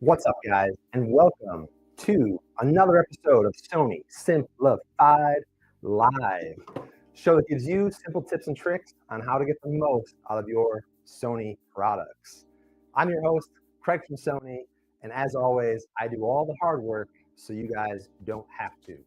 What's up, guys, and welcome to another episode of Sony Simplified Live, show that gives you simple tips and tricks on how to get the most out of your Sony products. I'm your host, Craig from Sony, and as always, I do all the hard work so you guys don't have to.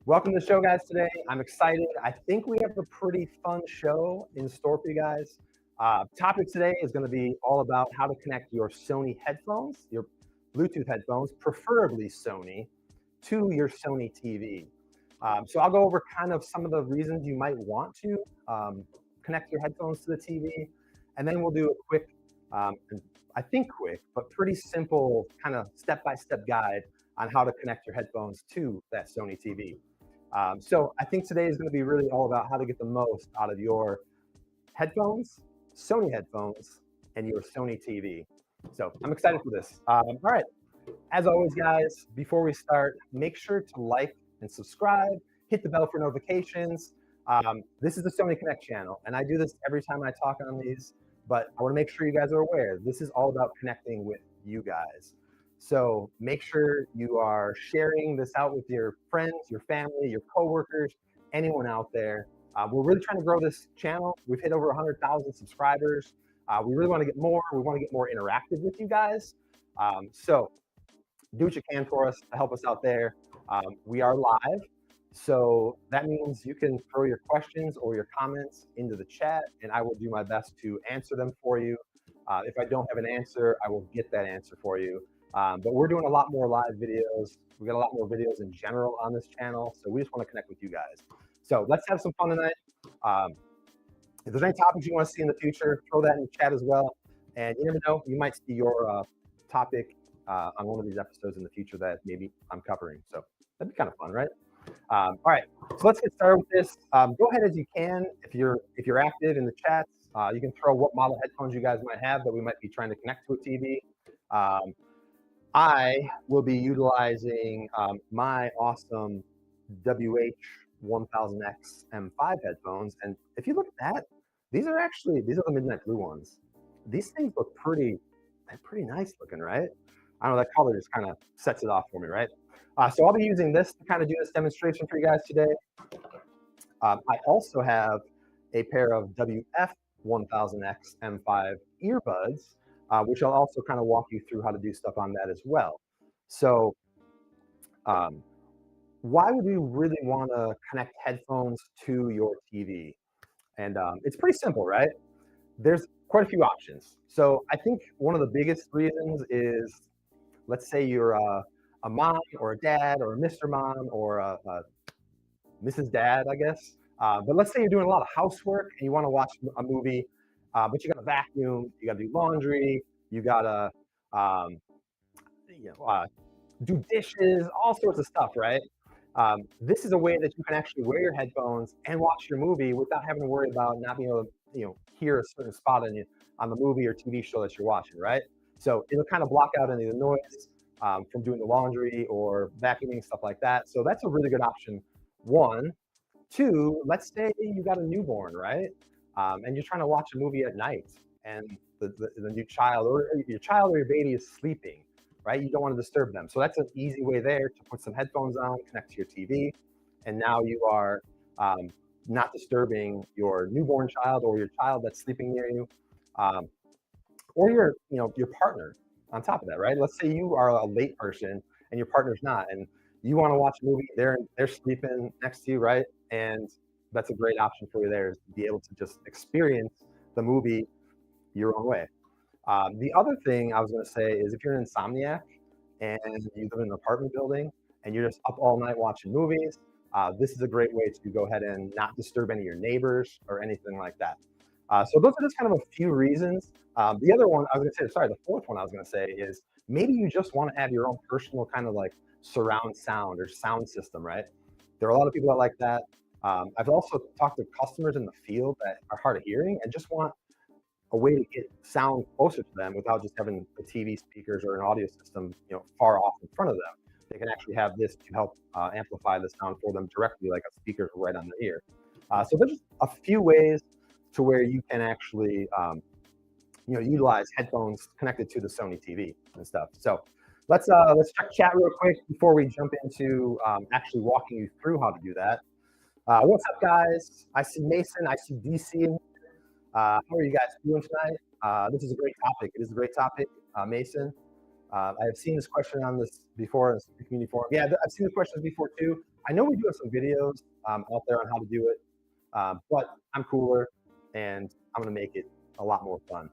Welcome to the show, guys. Today, I'm excited. I think we have a pretty fun show in store for you guys. Topic today is going to be all about how to connect your Sony headphones, your Bluetooth headphones, preferably Sony, to your Sony TV. So I'll go over kind of some of the reasons you might want to connect your headphones to the TV, and then we'll do a quick, I think quick, but pretty simple kind of step-by-step guide on how to connect your headphones to that Sony TV. So I think today is going to be really all about how to get the most out of your headphones, Sony headphones, and your Sony TV. So I'm excited for this. All right, as always, guys, before we start, make sure to like and subscribe, hit the bell for notifications. This is the Sony Connect channel, and I do this every time I talk on these, but I want to make sure you guys are aware, this is all about connecting with you guys. So make sure you are sharing this out with your friends, your family, your coworkers, anyone out there. We're really trying to grow this channel. We've hit over 100,000 subscribers. We really want to get more. We want to get more interactive with you guys. So do what you can for us to help us out there. We are live, so that means you can throw your questions or your comments into the chat, and I will do my best to answer them for you. If I don't have an answer, I will get that answer for you. But we're doing a lot more live videos. We got a lot more videos in general on this channel, so we just want to connect with you guys. So let's have some fun tonight. If there's any topics you want to see in the future, throw that in the chat as well. And you never know, you might see your topic on one of these episodes in the future that maybe I'm covering. So that'd be kind of fun, right? All right, so let's get started with this. Go ahead as you can. If you're active in the chats, you can throw what model headphones you guys might have that we might be trying to connect to a TV. I will be utilizing my awesome WH-1000X M5 headphones, and if you look at that, these are the midnight blue ones. These things look they're pretty nice looking, right? I don't know, that color just kind of sets it off for me, right? So I'll be using this to kind of do this demonstration for you guys today. I also have a pair of WF-1000X M5 earbuds, which I'll also kind of walk you through how to do stuff on that as well. So why would we really want to connect headphones to your TV? And it's pretty simple, right? There's quite a few options. So I think one of the biggest reasons is, let's say you're a mom or a dad or a Mr. Mom or a Mrs. Dad, I guess. But let's say you're doing a lot of housework and you want to watch a movie, but you got to vacuum, you got to do laundry, you got to do dishes, all sorts of stuff, right? This is a way that you can actually wear your headphones and watch your movie without having to worry about not being able to, hear a certain spot on the movie or TV show that you're watching, right? So it'll kind of block out any of the noise from doing the laundry or vacuuming, stuff like that. So that's a really good option. One. Two, let's say you got a newborn, right? And you're trying to watch a movie at night, and the new child or your baby is sleeping, right? You don't want to disturb them. So that's an easy way there to put some headphones on, connect to your TV, and now you are not disturbing your newborn child or your child that's sleeping near you, or your partner on top of that, right? Let's say you are a late person and your partner's not, and you want to watch a movie, they're sleeping next to you, right? And that's a great option for you there, is to be able to just experience the movie your own way. The other thing I was going to say is, if you're an insomniac and you live in an apartment building and you're just up all night watching movies, this is a great way to go ahead and not disturb any of your neighbors or anything like that. So those are just kind of a few reasons. The other one I was going to say, sorry, the fourth one I was going to say is, maybe you just want to have your own personal kind of like surround sound or sound system, right? There are a lot of people that like that. I've also talked to customers in the field that are hard of hearing and just want a way to get sound closer to them without just having the TV speakers or an audio system, far off in front of them. They can actually have this to help amplify the sound for them directly, like a speaker right on their ear. So there's just a few ways to where you can actually utilize headphones connected to the Sony TV and stuff. So let's check chat real quick before we jump into actually walking you through how to do that. What's up, guys? I see Mason, I see DC. How are you guys doing tonight? This is a great topic. It is a great topic, Mason. I have seen this question on this before in the community forum. Yeah, I've seen the questions before too. I know we do have some videos out there on how to do it, but I'm cooler and I'm gonna make it a lot more fun.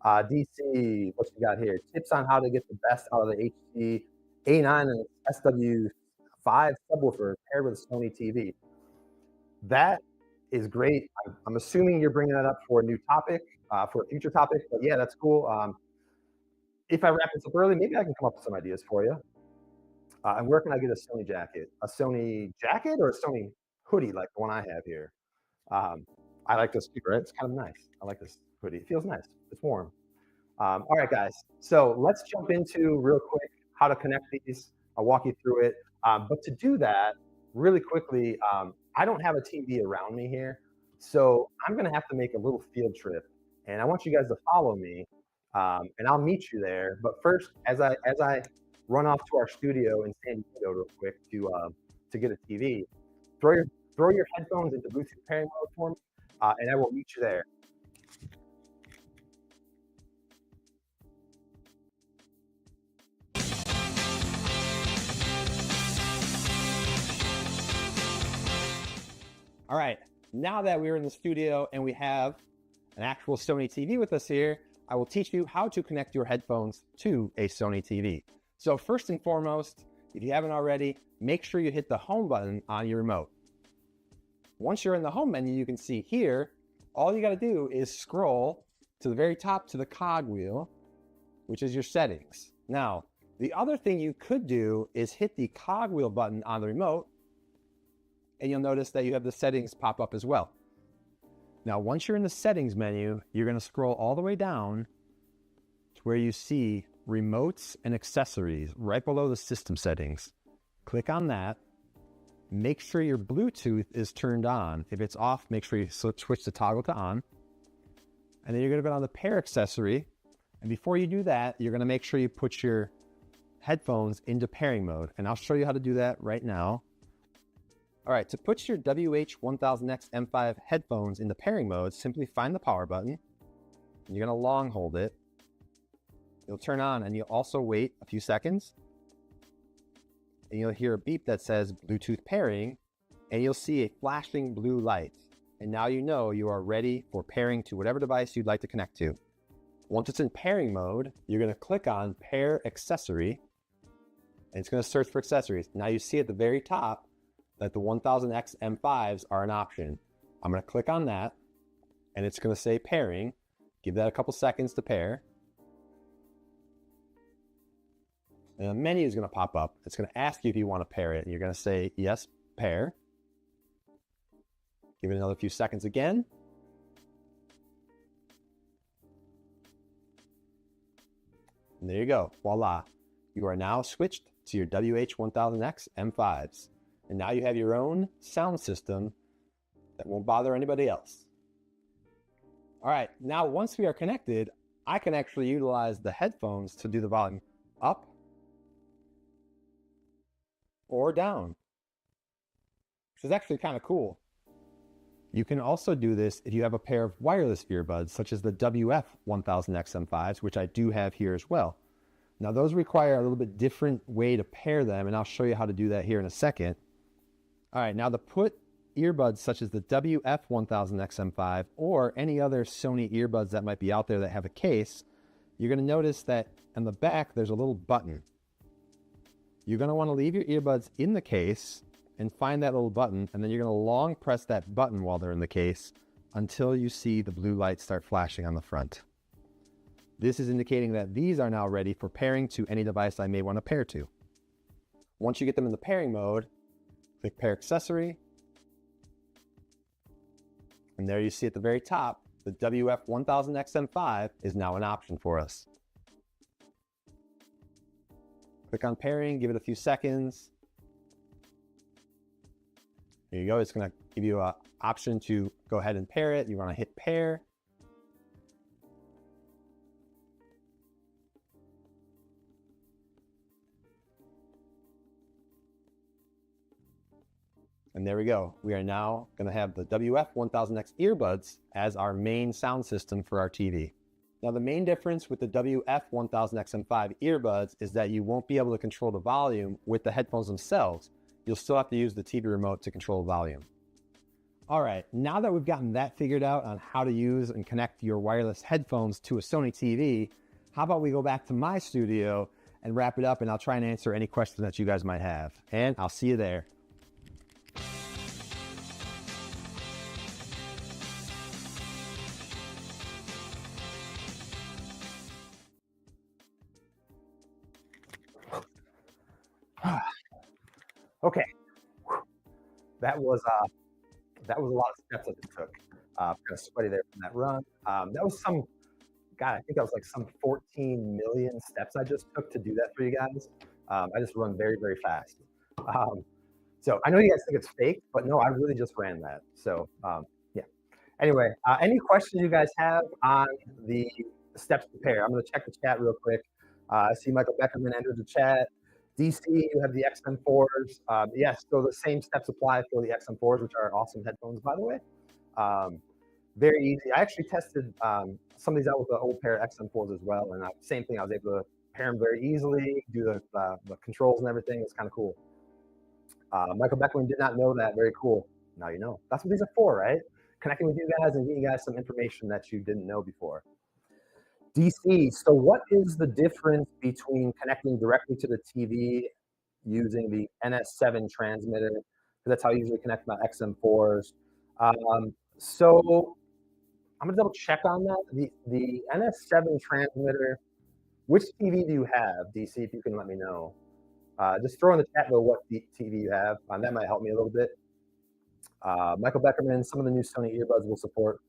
DC, what you got here? Tips on how to get the best out of the HD A9 and SW5 subwoofer paired with a Sony TV. That is great. I'm assuming you're bringing that up for a new topic, for a future topic, but yeah, that's cool. If I wrap this up early, maybe I can come up with some ideas for you. And where can I get a Sony jacket? A Sony jacket or a Sony hoodie like the one I have here? I like this speaker. It's kind of nice. I like this hoodie. It feels nice. It's warm. All right, guys. So let's jump into real quick how to connect these. I'll walk you through it. But to do that really quickly, I don't have a TV around me here. So I'm going to have to make a little field trip. And I want you guys to follow me. And I'll meet you there. But first, as I run off to our studio in San Diego real quick to get a TV, throw your headphones into Bluetooth pairing mode for me, and I will meet you there. All right, now that we're in the studio and we have an actual Sony TV with us here, I will teach you how to connect your headphones to a Sony TV. So first and foremost, if you haven't already, make sure you hit the home button on your remote. Once you're in the home menu, you can see here, all you gotta do is scroll to the very top to the cog wheel, which is your settings. Now, the other thing you could do is hit the cog wheel button on the remote, and you'll notice that you have the settings pop up as well. Now, once you're in the settings menu, you're gonna scroll all the way down to where you see remotes and accessories right below the system settings. Click on that. Make sure your Bluetooth is turned on. If it's off, make sure you switch the toggle to on. And then you're gonna go on the pair accessory. And before you do that, you're gonna make sure you put your headphones into pairing mode. And I'll show you how to do that right now. All right, to put your WH-1000X M5 headphones into pairing mode, simply find the power button. And you're gonna long hold it. It'll turn on and you'll also wait a few seconds. And you'll hear a beep that says Bluetooth pairing, and you'll see a flashing blue light. And now you know you are ready for pairing to whatever device you'd like to connect to. Once it's in pairing mode, you're gonna click on Pair Accessory, and it's gonna search for accessories. Now you see at the very top that the 1000X M5s are an option. I'm gonna click on that, and it's gonna say pairing. Give that a couple seconds to pair. And a menu is gonna pop up. It's gonna ask you if you wanna pair it, and you're gonna say, yes, pair. Give it another few seconds again. And there you go, voila. You are now switched to your WH-1000X M5s. And now you have your own sound system that won't bother anybody else. All right, now once we are connected, I can actually utilize the headphones to do the volume up or down, which is actually kind of cool. You can also do this if you have a pair of wireless earbuds, such as the WF-1000X M5s, which I do have here as well. Now those require a little bit different way to pair them, and I'll show you how to do that here in a second. All right, now to put earbuds such as the WF-1000X M5 or any other Sony earbuds that might be out there that have a case, you're gonna notice that on the back, there's a little button. You're gonna wanna leave your earbuds in the case and find that little button, and then you're gonna long press that button while they're in the case until you see the blue light start flashing on the front. This is indicating that these are now ready for pairing to any device I may wanna pair to. Once you get them in the pairing mode, click Pair Accessory, and there you see at the very top, the WF-1000X M5 is now an option for us. Click on pairing, give it a few seconds. There you go, it's gonna give you an option to go ahead and pair it. You wanna hit pair. And there we go. We are now going to have the WF-1000X earbuds as our main sound system for our TV. Now, the main difference with the WF-1000XM5 earbuds is that you won't be able to control the volume with the headphones themselves. You'll still have to use the TV remote to control the volume. All right, now that we've gotten that figured out on how to use and connect your wireless headphones to a Sony TV, how about we go back to my studio and wrap it up, and I'll try and answer any questions that you guys might have. And I'll see you there. Okay, that was a lot of steps that it took. Kind of sweaty there from that run. That was God, I think that was like some 14 million steps I just took to do that for you guys. I just run very, very fast. So I know you guys think it's fake, but no, I really just ran that. So yeah. Anyway, any questions you guys have on the steps to pair? I'm going to check the chat real quick. I see Michael Beckerman entered the chat. DC, you have the XM4s. Yes, so the same steps apply for the XM4s, which are awesome headphones, by the way. Very easy. I actually tested some of these out with the old pair of XM4s as well, and same thing. I was able to pair them very easily, do the controls and everything. It's kind of cool. Michael Beckerman did not know that. Very cool. Now you know. That's what these are for, right? Connecting with you guys and getting you guys some information that you didn't know before. DC, so what is the difference between connecting directly to the TV using the NS7 transmitter? Because that's how I usually connect my XM4s. So I'm gonna double check on that. The NS7 transmitter, which TV do you have, DC, if you can let me know? Just throw in the chat though what TV you have. That might help me a little bit. Michael Beckerman, some of the new Sony earbuds will support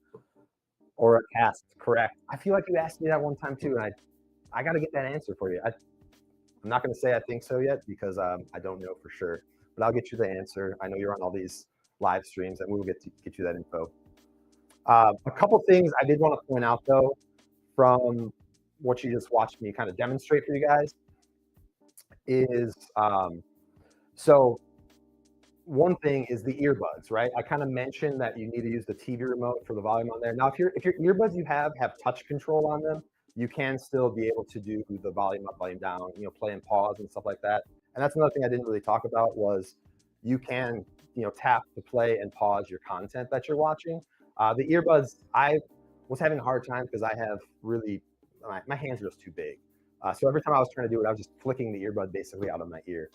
Auracast, correct. I feel like you asked me that one time too, and I got to get that answer for you. I'm not going to say I think so yet because I don't know for sure, but I'll get you the answer. I know you're on all these live streams, and we will get you that info. A couple things I did want to point out though, from what you just watched me kind of demonstrate for you guys, is so one thing is the earbuds, right? I kind of mentioned that you need to use the TV remote for the volume on there. Now, if your earbuds you have touch control on them, you can still be able to do the volume up, volume down, play and pause and stuff like that. And that's another thing I didn't really talk about was you can, tap to play and pause your content that you're watching. The earbuds, I was having a hard time because I have really, my hands are just too big. So every time I was trying to do it, I was just flicking the earbud basically out of my ear.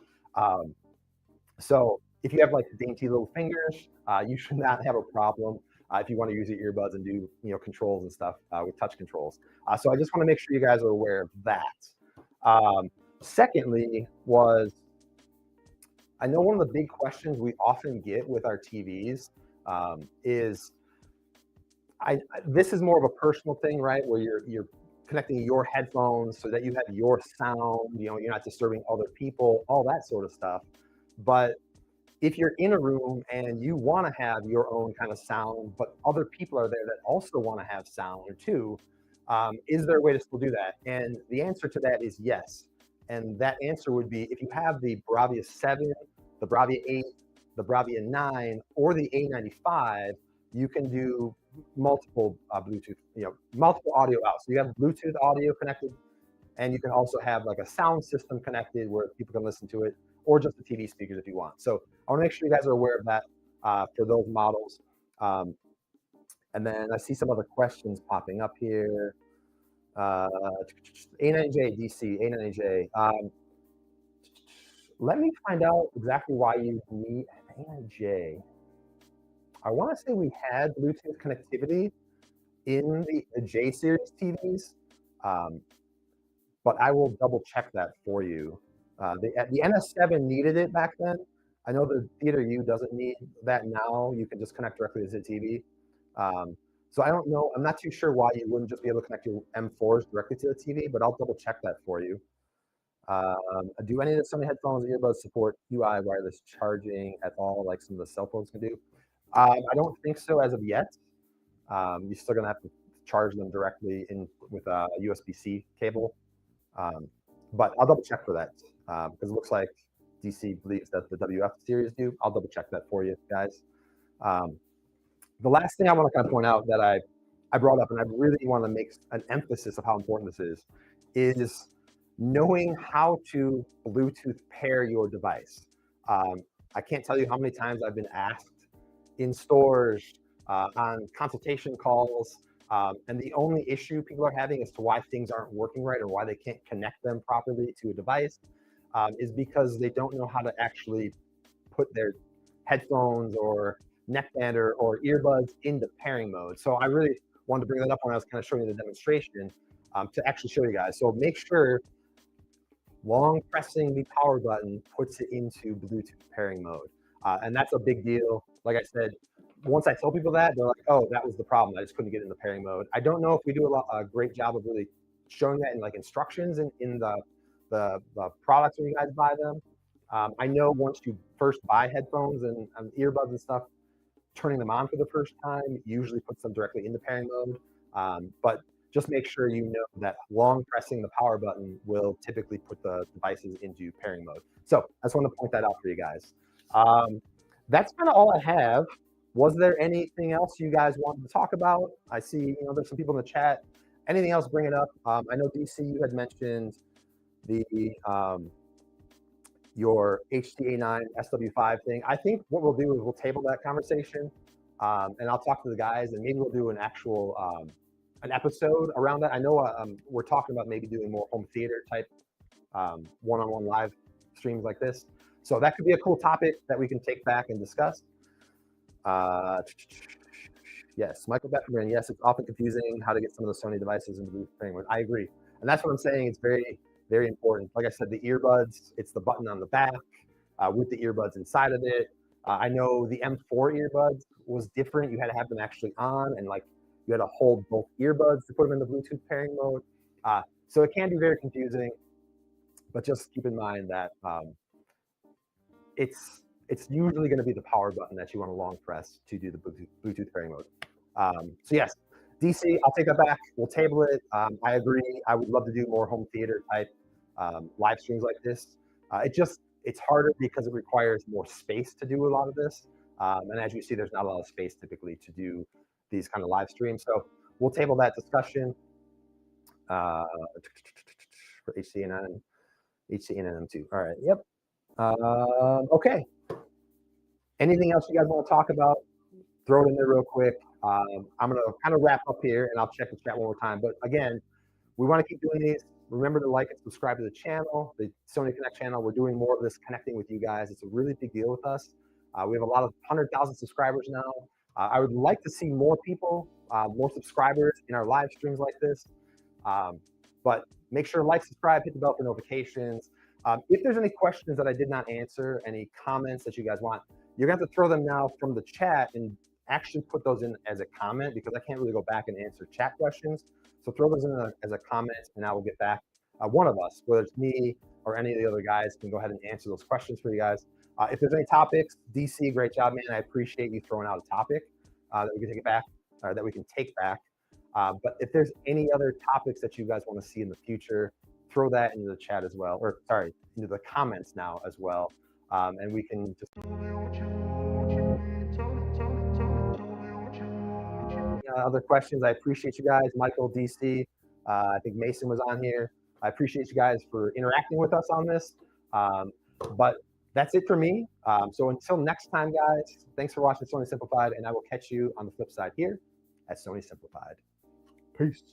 So if you have like dainty little fingers, you should not have a problem if you want to use your earbuds and do controls and stuff with touch controls. So I just want to make sure you guys are aware of that. Secondly was, I know one of the big questions we often get with our TVs is, this is more of a personal thing, right? Where you're connecting your headphones so that you have your sound, you're not disturbing other people, all that sort of stuff. But if you're in a room and you want to have your own kind of sound, but other people are there that also want to have sound too, is there a way to still do that? And the answer to that is yes. And that answer would be if you have the BRAVIA 7, the BRAVIA 8, the BRAVIA 9, or the A95, you can do multiple Bluetooth, multiple audio out. So you have Bluetooth audio connected, and you can also have like a sound system connected where people can listen to it, or just the TV speakers if you want. So I want to make sure you guys are aware of that for those models. And then I see some other questions popping up here. A9J, DC, A9J. Let me find out exactly why you need A9J. I want to say we had Bluetooth connectivity in the J series TVs, but I will double check that for you. The NS7 needed it back then. I know the Theater U doesn't need that now. You can just connect directly to the TV. So I don't know. I'm not too sure why you wouldn't just be able to connect your M4s directly to the TV, but I'll double check that for you. Do any of the Sony headphones and earbuds support UI wireless charging at all, like some of the cell phones can do? I don't think so as of yet. You're still gonna have to charge them directly in with a USB-C cable. But I'll double check for that because it looks like DC believes that the WF series do. I'll double check that for you guys. The last thing I want to kind of point out that I brought up, and I really want to make an emphasis of how important this is knowing how to Bluetooth pair your device. I can't tell you how many times I've been asked in stores, on consultation calls, and the only issue people are having as to why things aren't working right or why they can't connect them properly to a device is because they don't know how to actually put their headphones or neckband or earbuds into pairing mode. So I really wanted to bring that up when I was kind of showing you the demonstration to actually show you guys. So make sure long pressing the power button puts it into Bluetooth pairing mode. And that's a big deal. Like I said, once I tell people that, they're like, oh, that was the problem. I just couldn't get into pairing mode. I don't know if we do a great job of really showing that in like instructions in the products when you guys buy them. I know once you first buy headphones and earbuds and stuff, turning them on for the first time usually puts them directly into pairing mode. But just make sure you know that long pressing the power button will typically put the devices into pairing mode. So I just want to point that out for you guys. That's kind of all I have. Was there anything else you guys wanted to talk about? I see, there's some people in the chat. Anything else, bring it up. I know DC, you had mentioned the your HTA9 SW5 thing. I think what we'll do is we'll table that conversation, and I'll talk to the guys, and maybe we'll do an actual an episode around that. I know we're talking about maybe doing more home theater type one-on-one live streams like this. So that could be a cool topic that we can take back and discuss. Yes, Michael Beckman. Yes, it's often confusing how to get some of the Sony devices into Bluetooth pairing mode. I agree, and that's what I'm saying. It's very, very important. Like I said, the earbuds. It's the button on the back with the earbuds inside of it. I know the M4 earbuds was different. You had to have them actually on, and like you had to hold both earbuds to put them in the Bluetooth pairing mode. So it can be very confusing, but just keep in mind that it's usually going to be the power button that you want to long press to do the Bluetooth pairing mode. So yes, DC, I'll take that back. We'll table it. I agree. I would love to do more home theater type live streams like this. It's harder because it requires more space to do a lot of this. And as you see, there's not a lot of space typically to do these kind of live streams. So we'll table that discussion for HCN and M2. All right. Yep. Okay. Anything else you guys want to talk about? Throw it in there real quick. I'm going to kind of wrap up here, and I'll check the chat one more time. But again, we want to keep doing these. Remember to like and subscribe to the channel, the Sony Connect channel. We're doing more of this connecting with you guys. It's a really big deal with us. We have a lot of 100,000 subscribers now. I would like to see more people, more subscribers in our live streams like this. But make sure to like, subscribe, hit the bell for notifications. If there's any questions that I did not answer, any comments that you guys want, you're going to have to throw them now from the chat and actually put those in as a comment, because I can't really go back and answer chat questions. So throw those in as a comment, and I will get back. One of us, whether it's me or any of the other guys, can go ahead and answer those questions for you guys. If there's any topics, DC, great job, man. I appreciate you throwing out a topic that we can take it back, or that we can take back. But if there's any other topics that you guys want to see in the future, throw that into the chat as well, or sorry, into the comments now as well. And we can just other questions. I appreciate you guys, Michael, DC. I think Mason was on here. I appreciate you guys for interacting with us on this. But that's it for me. So until next time, guys, thanks for watching Sony Simplified, and I will catch you on the flip side here at Sony Simplified. Peace.